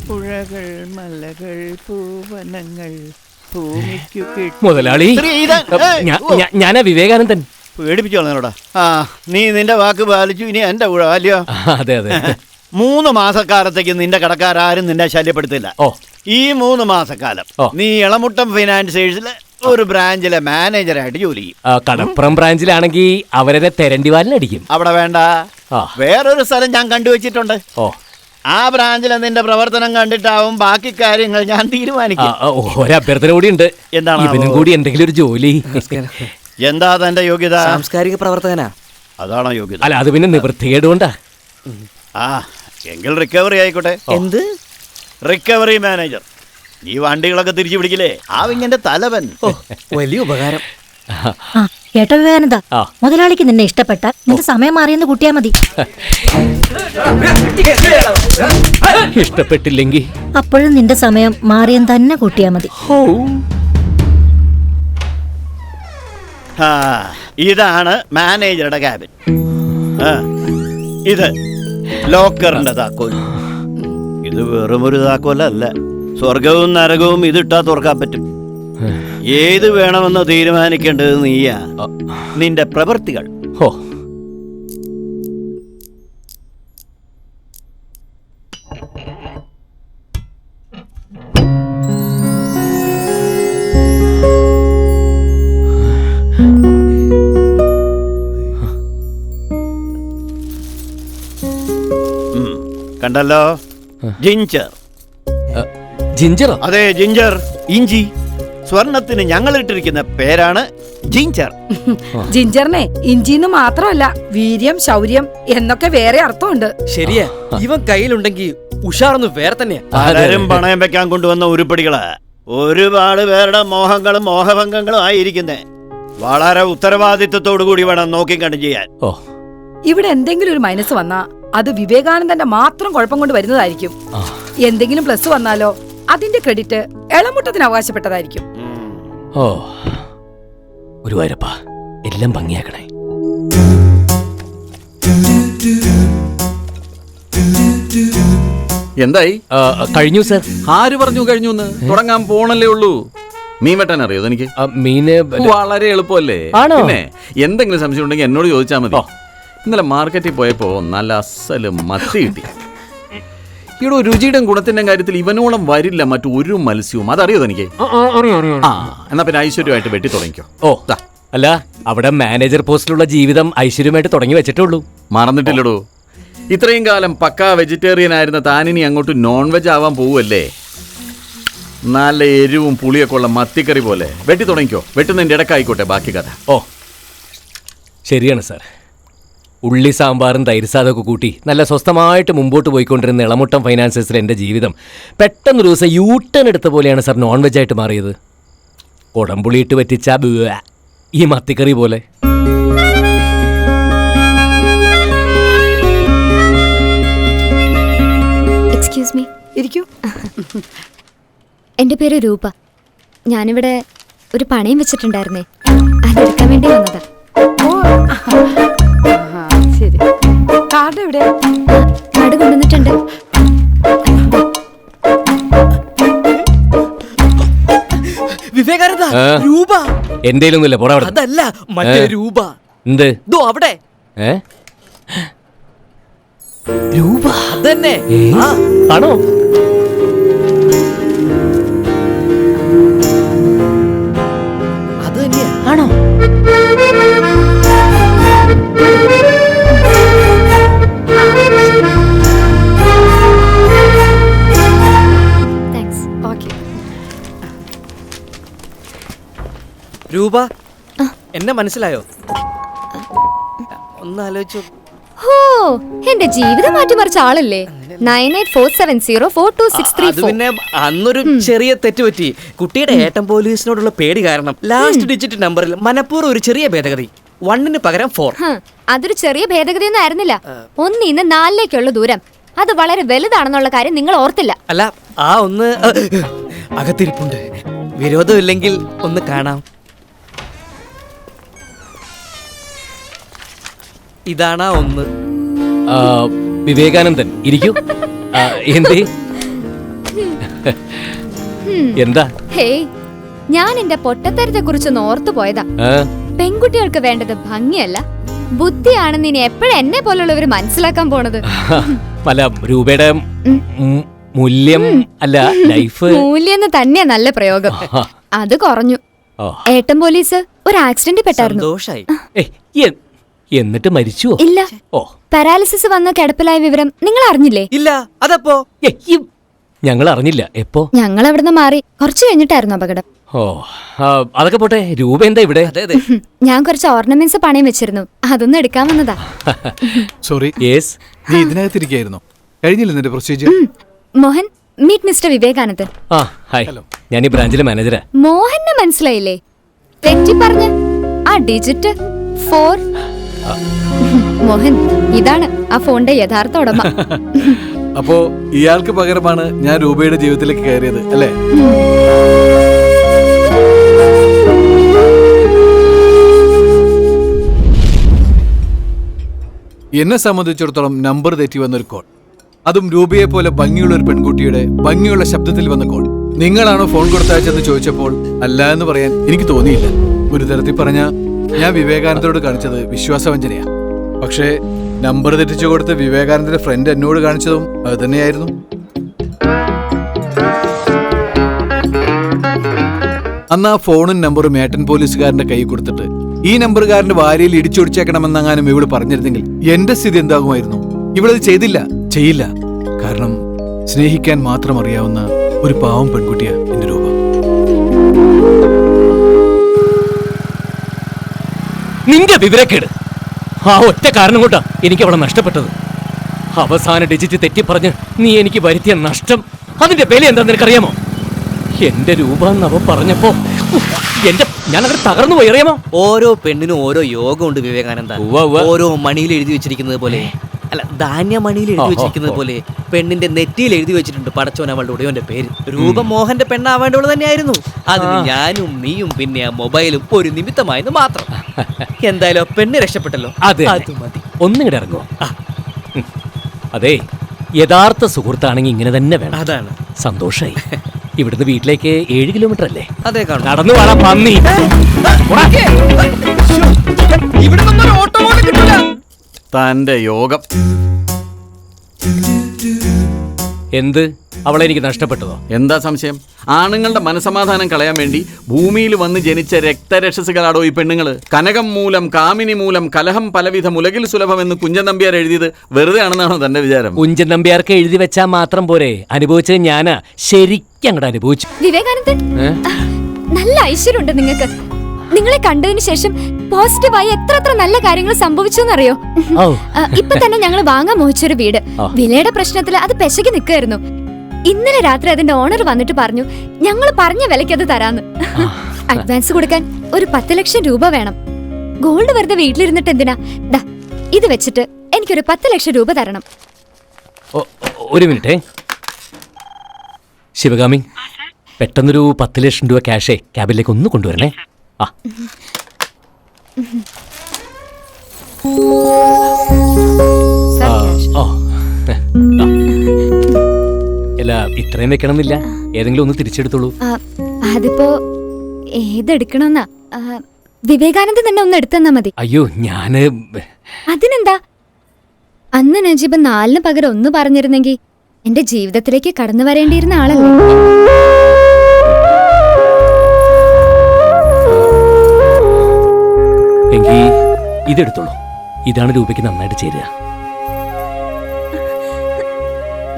പുഴകൾ മലകൾ പൂവനങ്ങൾ മുതലാളി, ഞാനാ വിവേകാനന്ദൻ. പേടിപ്പിച്ചോളാ. ആ, നീ നിന്റെ വാക്ക് പാലിച്ചു. ഇനി എന്റെ കൂടെ അല്ലയോ? അതെ അതെ. 3 മാസക്കാലത്തേക്ക് നിന്റെ കടക്കാരും നിന്നെ ശല്യപ്പെടുത്തില്ല. ഈ 3 മാസക്കാലം നീ ഇളമുട്ടം ഫൈനാൻസേഴ്സിലെ ഒരു ബ്രാഞ്ചിലെ മാനേജറായിട്ട് ജോലി ചെയ്യും. കടപ്പുറം ബ്രാഞ്ചിലാണെങ്കിൽ അവരെ തെരണ്ടിവാലിനടിക്കും. അവിടെ വേണ്ട, വേറൊരു സ്ഥലം ഞാൻ കണ്ടുവച്ചിട്ടുണ്ട്. ആ ബ്രാഞ്ചിലെ നിന്റെ പ്രവർത്തനം കണ്ടിട്ടാവും ബാക്കി കാര്യങ്ങൾ ഞാൻ തീരുമാനിക്കും. ഒരഭ്യർത്ഥന കൂടി ഉണ്ട്. എന്താണ്? ഇവനും കൂടി എന്തെങ്കിലും ഒരു ജോലി. എന്താ തന്റെ യോഗ്യത? സാംസ്കാരിക പ്രവർത്തകനാ. അതാണോ യോഗ്യത? അല്ല, അത് പിന്നെ നിവൃത്തികേടുകൊണ്ടാ. ആ, എങ്കിൽ റിക്കവറി ആയിക്കോട്ടെ. എന്ത് റിക്കവറി മാനേജർ? ഈ വണ്ടികളൊക്കെ തിരിച്ചു പിടിക്കില്ലേ ആ വിങ്ങിന്റെ തലവൻ. വലിയ ഉപകാരം. കേട്ടോ വിവേകാനന്ദ, മുതലാളിക്ക് നിന്നെ ഇഷ്ടപ്പെട്ട നിന്റെ സമയം മാറിയെന്ന് കൂട്ടിയാ മതി. ഇഷ്ടപ്പെട്ടില്ലെങ്കിൽ അപ്പോഴും നിന്റെ സമയം മാറിയെന്ന് തന്നെ കൂട്ടിയാ മതി. ഇതാണ് മാനേജറുടെ ക്യാബിൻ. ഇത് ലോക്കറിന്റെ താക്കോൽ. ഇത് വെറുമൊരു താക്കോലല്ല, സ്വർഗവും നരകവും ഇതിട്ടാ തുറക്കാൻ പറ്റും. ഏത് വേണമെന്ന് തീരുമാനിക്കേണ്ടത് നീയാ, നിന്റെ പ്രവൃത്തികൾ. കണ്ടല്ലോ, ജിഞ്ചർ. ജിഞ്ചറോ? അതെ, ജിഞ്ചർ, ഇഞ്ചി. സ്വർണത്തിന് ഞങ്ങൾ ഇട്ടിരിക്കുന്ന പേരാണ് ജിഞ്ചർ. ജിഞ്ചറിനെ ഇഞ്ചിന്ന് മാത്രമല്ല, വീര്യം, ശൗര്യം എന്നൊക്കെ വേറെ അർത്ഥമുണ്ട്. ശരിയാ, ഇവൻ കയ്യിലുണ്ടെങ്കിൽ ഉഷാറൊന്നും വേറെ തന്നെയാ. പലരും പണയം വെക്കാൻ കൊണ്ടുവന്ന ഉരുപ്പടികള് ഒരുപാട് പേരുടെ മോഹങ്ങളും മോഹഭംഗങ്ങളും ആയിരിക്കുന്നേ. വളരെ ഉത്തരവാദിത്വത്തോടു കൂടി വേണം നോക്കി കണ്ടു ചെയ്യാൻ. ഇവിടെ എന്തെങ്കിലും ഒരു മൈനസ് വന്നാ അത് വിവേകാനന്ദന്റെ മാത്രം കുഴപ്പം കൊണ്ട് വരുന്നതായിരിക്കും. എന്തെങ്കിലും പ്ലസ് വന്നാലോ അതിന്റെ ക്രെഡിറ്റ് ഇളമുട്ടത്തിന് അവകാശപ്പെട്ടതായിരിക്കും. ഗുരുവായൂരപ്പാ, എല്ലാം ഭംഗിയാക്കണേ. എന്തായി? കഴിഞ്ഞു സർ. ആര് പറഞ്ഞു കഴിഞ്ഞു? തുടങ്ങാൻ പോണല്ലേ ഉള്ളൂ. മീൻ വെട്ടാൻ അറിയോ? എനിക്ക് മീന് വളരെ എളുപ്പമല്ലേ. പിന്നെ എന്തെങ്കിലും സംശയം ഉണ്ടെങ്കിൽ എന്നോട് ചോദിച്ചാൽ മതി. ഇന്നലെ മാർക്കറ്റിൽ പോയപ്പോ നല്ല അസല് മത്തി കിട്ടി. ഇവിടെ രുചിയുടെ ഗുണത്തിന്റെ കാര്യത്തിൽ ഇവനോളം വരില്ല മറ്റൊരു മത്സ്യവും. അതറിയോ എനിക്ക്? എന്നാ പിന്നെ ഐശ്വര്യമായിട്ട് വെട്ടി തുടങ്ങിക്കോ. അല്ല, അവിടെ മാനേജർ പോസ്റ്റിലുള്ള ജീവിതം ഐശ്വര്യമായിട്ട് തുടങ്ങി വെച്ചിട്ടുള്ളൂ. മറന്നിട്ടില്ലടോ. ഇത്രയും കാലം പക്കാ വെജിറ്റേറിയൻ ആയിരുന്ന താനിനി അങ്ങോട്ട് നോൺ വെജ് ആവാൻ പോവല്ലേ. നല്ല എരിവും പുളിയൊക്കെ ഉള്ള മത്തിക്കറി പോലെ വെട്ടി തുടങ്ങിക്കോ. വെട്ടുന്നതിന്റെ ഇടക്കായിക്കോട്ടെ ബാക്കി കഥ. ശരിയാണ് സാർ. ഉള്ളി സാമ്പാറും തൈര് സാധമൊക്കെ കൂട്ടി നല്ല സ്വസ്ഥമായിട്ട് മുമ്പോട്ട് പോയിക്കൊണ്ടിരുന്ന ഇളമുട്ടം ഫൈനാൻസേഴ്സിലെ എൻ്റെ ജീവിതം പെട്ടെന്നൊരു ദിവസം യൂട്ടേൺ എടുത്ത പോലെയാണ് സാർ നോൺ വെജായിട്ട് മാറിയത്. കുടംപുളിയിട്ട് പറ്റിച്ച ഈ മത്തിക്കറി പോലെ. Excuse me. ഇരിക്കൂ. എൻ്റെ പേര് രൂപ. ഞാനിവിടെ ഒരു പണയം വെച്ചിട്ടുണ്ടായിരുന്നേ, അതെടുക്കാൻ വേണ്ടി വന്നതാ. ശരി, കാർഡ് എവിടെ? കാർഡ് കൊണ്ടുവന്നിട്ടുണ്ട്. വിവേകാനന്ദ, രൂപ എന്തേലൊന്നുമില്ല. പോടാ. അതല്ല, മറ്റേ രൂപ. എന്ത്? അവിടെ രൂപ അതന്നെ. ആണോ? അത് തന്നെയാ. ആണോ? രൂപ, എന്നെ മനസ്സിലായോ? ഒന്ന് ആലോചിച്ചു. എന്റെ ജീവിതം മാറ്റിമറിച്ച ആളല്ലേ. 9847042634. അത് പിന്നെ അന്നൊരു ചെറിയ തെറ്റുപറ്റി. കുട്ടിയുടെ ഏട്ടൻ പോലീസിനോടുള്ള പേടി കാരണം ലാസ്റ്റ് ഡിജിറ്റ് നമ്പറിൽ മനഃപൂർവ്വം ഒരു ചെറിയ ഭേദഗതി. 1 പകരം 4. അതൊരു ചെറിയ ഭേദഗതിയൊന്നും ആയിരുന്നില്ല. 1 4 ദൂരം അത് വളരെ വലുതാണെന്നുള്ള കാര്യം നിങ്ങൾ ഓർത്തില്ല. അല്ല, ആ ഒന്ന് അകത്തിരിപ്പുണ്ട്. വിരോധമില്ലെങ്കിൽ ഒന്ന് കാണാം. ഇതാണ് 1. വിവേകാനന്ദൻ, ഇരിക്കൂ. എന്തേ? എന്താ? ഹേയ്, ഞാൻ എന്റെ പൊട്ടത്തരത്തെ കുറിച്ച് ഓർത്തു പോയതാ. ആ? പെൺകുട്ടികൾക്ക് വേണ്ടത് ഭംഗിയല്ല, ബുദ്ധിയാണെന്ന് ഇനി എപ്പോഴും എന്നെ പോലുള്ളവർ മനസ്സിലാക്കാൻ പോണത്. അല്ല, രൂപയുടെ മൂല്യം അല്ല ലൈഫ്. മൂല്യം തന്നെയാ നല്ല പ്രയോഗം. അത് കുറഞ്ഞു. ഏട്ടൻ പോലീസ് ഒരു ആക്സിഡന്റ് പെട്ടായിരുന്നു. സന്തോഷായി. എന്നിട്ട് മരിച്ചുവോ? ഇല്ല, ഓ, പാരാലിസിസ് വന്ന കിടപ്പിലായ വിവരം നിങ്ങൾ അറിഞ്ഞില്ലേ? ഇല്ല, അതപ്പോ ഞങ്ങൾ അറിഞ്ഞില്ല. എപ്പോ? ഞങ്ങൾ അവിടുന്ന് മാറി കുറച്ചു കഴിഞ്ഞിട്ടായിരുന്നു അപകടം. ഓ, അതൊക്കെ പോട്ടെ. രൂപ എന്താ ഇവിടെ? അതെ അതെ. ഞാൻ കുറച്ച് ഓർണമെന്റ്സ് പണയം വെച്ചിരുന്നു, അതൊന്നും എടുക്കാൻ വന്നതാ. Sorry, yes. നീ ഇതിനകത്തിരിക്കായിരുന്നു. കഴിഞ്ഞില്ല നിന്റെ പ്രൊസീജിയർ? മോഹൻ, മീറ്റ് മിസ്റ്റർ വിവേകാനന്ദൻ. ആ, ഹായ്. ഞാൻ ഈ ബ്രാഞ്ചിലെ മാനേജരാ. മോഹനെ മനസ്സിലായില്ലേ? തെറ്റി പറഞ്ഞ ആ ഡിജിറ്റ് 4. മോഹൻ, ഇതാണ് ആ ഫോണിന്റെ യഥാർത്ഥ ഉടമ. അപ്പോ ഇയാൾക്ക് പകരമാണ് ഞാൻ രൂപയുടെ ജീവിതത്തിലേക്ക് കയറിയത് അല്ലേ? എന്നെ സംബന്ധിച്ചിടത്തോളം നമ്പർ തെറ്റി വന്നൊരു കോൾ, അതും രൂപയെ പോലെ ഭംഗിയുള്ള ഒരു പെൺകുട്ടിയുടെ ഭംഗിയുള്ള ശബ്ദത്തിൽ വന്ന കോൾ. നിങ്ങളാണോ ഫോൺ കൊടുത്തയച്ചെന്ന് ചോദിച്ചപ്പോൾ അല്ല എന്ന് പറയാൻ എനിക്ക് തോന്നിയില്ല. ഒരു തരത്തിൽ പറഞ്ഞ ഞാൻ വിവേകാനന്ദനോട് കാണിച്ചത് വിശ്വാസവഞ്ചനയാ. പക്ഷേ നമ്പർ തെറ്റിച്ചു കൊടുത്ത് വിവേകാനന്ദന്റെ ഫ്രണ്ട് എന്നോട് കാണിച്ചതും അത് തന്നെയായിരുന്നു. അന്ന് ആ ഫോണും നമ്പറും ഏട്ടൻ പോലീസുകാരന്റെ കൈ കൊടുത്തിട്ട് ഈ നമ്പറുകാരന്റെ വാരിയിൽ ഇടിച്ചൊടിച്ചേക്കണമെന്നെങ്ങാനും ഇവള് പറഞ്ഞിരുന്നെങ്കിൽ എന്റെ സ്ഥിതി എന്താകുമായിരുന്നു? ഇവളത് ചെയ്തില്ല, ചെയ്യില്ല. കാരണം സ്നേഹിക്കാൻ മാത്രം അറിയാവുന്ന ഒരു പാവം പെൺകുട്ടിയാ എന്റെ രൂപ. നിന്റെ വിവരക്കേട് ആ ഒറ്റ കാരണം കൊണ്ടാ എനിക്ക് അവളെ നഷ്ടപ്പെട്ടത്. അവസാന ഡിജിറ്റ് തെറ്റിപ്പറഞ്ഞ് നീ എനിക്ക് വരുത്തിയ നഷ്ടം, അതിന്റെ വില എന്താ നിനക്കറിയാമോ? എന്റെ രൂപ എന്നവ പറഞ്ഞപ്പോ ഞാനങ്ങനെ തകർന്നു പോയി, അറിയാമോ? ഓരോ പെണ്ണിനും ഓരോ യോഗമുണ്ട് വിവേകാനന്ദ. ഓരോ മണിയിൽ എഴുതി വെച്ചിരിക്കുന്നത് പോലെ, അല്ല ധാന്യമണിയിൽ എഴുതി വെച്ചിരിക്കുന്നത് പോലെ പെണ്ണിന്റെ നെറ്റിയിൽ എഴുതി വെച്ചിട്ടുണ്ട് പടച്ചോൻ അവളുടെ ഉടയോന്റെ പേര്. രൂപ മോഹന്റെ പെണ്ണാവേണ്ടവള് തന്നെയായിരുന്നു. അതിന് ഞാനും നീയും പിന്നെ ആ മൊബൈലും ഒരു നിമിത്തമായെന്ന് മാത്രം. എന്തായാലും പെണ്ണ് രക്ഷപ്പെട്ടല്ലോ, അത് മതി. ഒന്നിങ്ങടെ ഇറങ്ങോ. അതെ, യഥാർത്ഥ സുഹൃത്താണെങ്കിൽ ഇങ്ങനെ തന്നെ വേണം. അതാണ് സന്തോഷായി. ഇവിടുന്ന് വീട്ടിലേക്ക് 7 കിലോമീറ്റർ അല്ലേ? അതെ, കാണും. നടന്നു വേണം പന്നി. തന്റെ യോഗം. എന്ത്? അവളെ എനിക്ക് നഷ്ടപ്പെട്ടതോ? എന്താ സംശയം? ആണുങ്ങളുടെ മനസമാധാനം കളയാൻ വേണ്ടി ഭൂമിയിൽ വന്ന് ജനിച്ച രക്തരക്ഷസുകളാടോ ഈ പെണ്ണുങ്ങള്. കനകം മൂലം കാമിനി മൂലം കലഹം പലവിധം ഉലകിൽ സുലഭം എന്ന് കുഞ്ചൻ നമ്പ്യാർ എഴുതിയത് വെറുതെ ആണെന്നാണോ തന്റെ വിചാരം? കുഞ്ചൻ നമ്പ്യാർക്ക് എഴുതി വെച്ചാൽ മാത്രം പോരെ, അനുഭവിച്ചത് ഞാനാ. ശരിക്കും അങ്ങോട്ട് അനുഭവിച്ചു. വിവേകാനന്ദൻ, നല്ല ഐശ്വര്യമുണ്ട് നിങ്ങൾക്ക്. നിങ്ങളെ കണ്ടതിന് ശേഷം പോസിറ്റീവായി എത്ര നല്ല കാര്യങ്ങൾ സംഭവിച്ചെന്നറിയോ? ഇപ്പൊ തന്നെ ഞങ്ങൾ വാങ്ങാൻ മോഹിച്ചൊരു വീട്, വിലയുടെ പ്രശ്നത്തിൽ അത് പെശകി നിൽക്കായിരുന്നു. ഇന്നലെ രാത്രി അതിന്റെ ഓണർ വന്നിട്ട് പറഞ്ഞു ഞങ്ങൾ പറഞ്ഞ വിലയ്ക്ക് അത് തരാന്ന്. അഡ്വാൻസ് കൊടുക്കാൻ ഒരു 10 ലക്ഷം രൂപ വേണം. ഗോൾഡ് വെറുതെ വീട്ടിലിരുന്നിട്ട് എന്തിനാ? ദാ ഇത് വെച്ചിട്ട് എനിക്കൊരു 10 ലക്ഷം രൂപ തരണം. ഒരു മിനിറ്റ് ശിവകാമി, പെട്ടെന്നൊരു 10 ലക്ഷം രൂപ ക്യാഷേ ക്യാബിലേക്ക് ഒന്ന് കൊണ്ടുവരണേ. ആ, അല്ല ഇത്രയും വെക്കണമെന്നില്ല, ഏതെങ്കിലും ഒന്ന് തിരിച്ചെടുത്തോളൂ. അതിപ്പോ ഏതെടുക്കണമെന്നാ? വിവേകാനന്ദൻ തന്നെ ഒന്ന് എടുത്തെന്നാ മതി. അയ്യോ, ഞാന് അതിനെന്താ? അന്ന് നജീബ് 4 പകരം 1 പറഞ്ഞിരുന്നെങ്കിൽ എന്റെ ജീവിതത്തിലേക്ക് കടന്നു വരേണ്ടിയിരുന്ന ആളല്ലേ. എങ്കിൽ ഇതെടുത്തോളൂ. ഇതാണ് രൂപയ്ക്ക് നന്നായിട്ട് ചേരുക.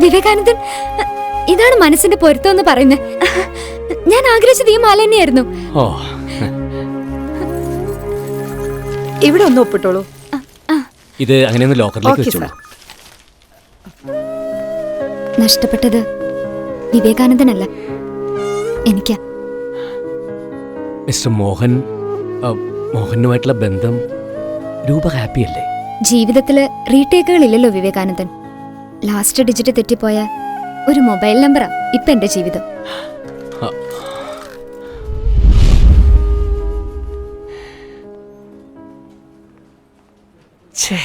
വിവേകാനന്ദൻ, ഇതാണ് മനസ്സിന്റെ പൊരുത്തം എന്ന് പറയുന്നത്. ഞാൻ ആഗ്രഹിച്ചത് ഈ മാല തന്നെയായിരുന്നു. ഓ, ഇവിടെ ഒന്ന് ഒപ്പിട്ടോളൂ. ഇത് അങ്ങനെയൊന്ന് ലോക്കറിലേക്ക് വെച്ചോളൂ. നഷ്ടപ്പെട്ടത് വിവേകാനന്ദനല്ല, എനിക്കാ. മിസ്റ്റർ മോഹൻ, മോഹനുമായിട്ടുള്ള ബന്ധം രൂപ ഹാപ്പിയല്ലേ? ജീവിതത്തില് റീടേക്കുകളില്ലല്ലോ വിവേകാനന്ദൻ. ലാസ്റ്റ് ഡിജിറ്റ് തെറ്റിപ്പോയ ഒരു മൊബൈൽ നമ്പറാ ഇപ്പൊ എന്റെ ജീവിതം. ഛേ